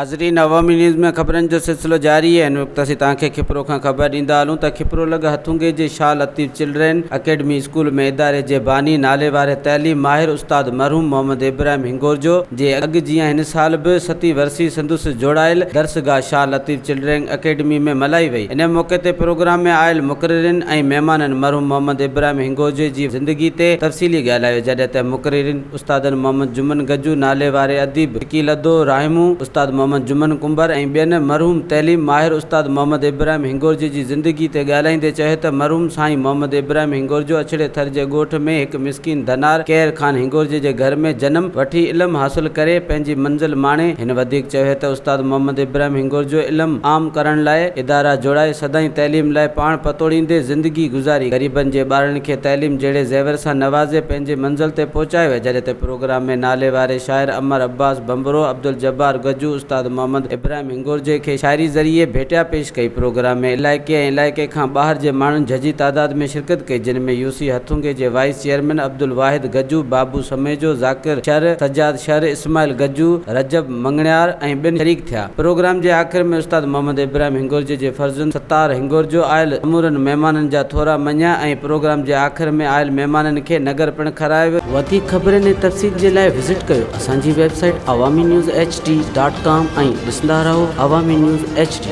नाज़रीन, अवामी न्यूज़ में ख़बरनि जो सिलसिलो जारी है। इन वक्त असीं तव्हांखे खिपरो खां ख़बर ॾींदा हलूं त खिपरो लॻ हथुंगे जे Shah Latif children academy school में इदारे जे बानी नाले वारे तइलीम माहिर उस्ताद मरहूम मोहम्मद इब्राहिम हिंगोरजो जे अॻु जीअं हिन साल बि 7वीं वरसी संदुसि जोड़ायल दर्सगाह शाह लतीफ़ चिल्ड्रन अकेडमी में मल्हाई वई। इन मौक़े ते प्रोग्राम में आयल मुक़ररिन ऐं महिमाननि मरहूम मोहम्मद इब्राहिम हिंगोरजे जी ज़िंदगी ते तफ़सीली ॻाल्हायो, जॾहिं त मुक़ररिन उस्तादनि मोहम्मद जुमन गज्जू नाले वारे अदीब वकील अदो राहिमू उस्ताद मोहम्मद जुमन कुंबर ऐं ॿियनि मरहूम तइलीम माहिर उस्ताद मोहम्मद इब्राहिम हिंगोरजे जी ज़िंदगी ते ॻाल्हाईंदे चयो त मरहूम साईं मोहम्मद इब्राहिम हिंगोरजो अछड़े थर जे ॻोठ में हिकु मिसकीन धनार कैर खान हिंगोरजे जे घर में जनम वठी इल्मु हासिल करे पंहिंजी मंज़िल माणे। हिन वधीक चयो त उस्ताद मोहम्मद इब्राहिम हिंगोरजो इल्मु आम करण लाइ इदारा जोड़ाए सदाईं तइलीम लाइ पाण पतोड़ींदे ज़िंदगी गुज़ारी ग़रीबनि जे ॿारनि खे तइलीम जहिड़े ज़ेवर सां नवाज़े पंहिंजे मंज़िल ते पहुचायो। जॾहिं त प्रोग्राम में नाले वारे शाइर अमर अब्बास बंबरो अब्दुल जब्बार गज्जू उस्ताद मोहम्मद इब्राहिम हिंगोरजे खे शाइरी ज़रिए भेटिया पेश कई। प्रोग्राम में इलाइक़े खां ॿाहिरि जे माण्हुनि झझी तादाद में शिरकत कई, जिन में यूसी हथुंगे जे वाइस चेयरमैन अब्दुल वाहिद गज्जू, बाबू समेजो, ज़ाकिर शर, सज्जाद शर, इस्माइल गज्जू, रजब मंगणियार ऐं ॿियनि शरीक थिया। प्रोग्राम जे आख़िर में उस्ताद मोहम्मद इब्राहिम हिंगोरजे जे फर्ज़ंद सत्तार हिंगोरजो आयल अमूरनि महिमाननि जा थोरा मञिया ऐं प्रोग्राम जे आख़िर में आयल महिमाननि खे नगर पिणु खारायो वियो। वधीक ख़बरनि ऐं तफ़सील जे लाइ विज़िट कयो असांजी वेबसाइट awamiNewsHD.com ऐं ॾिसंदा रहो अवामी न्यूज़ HD।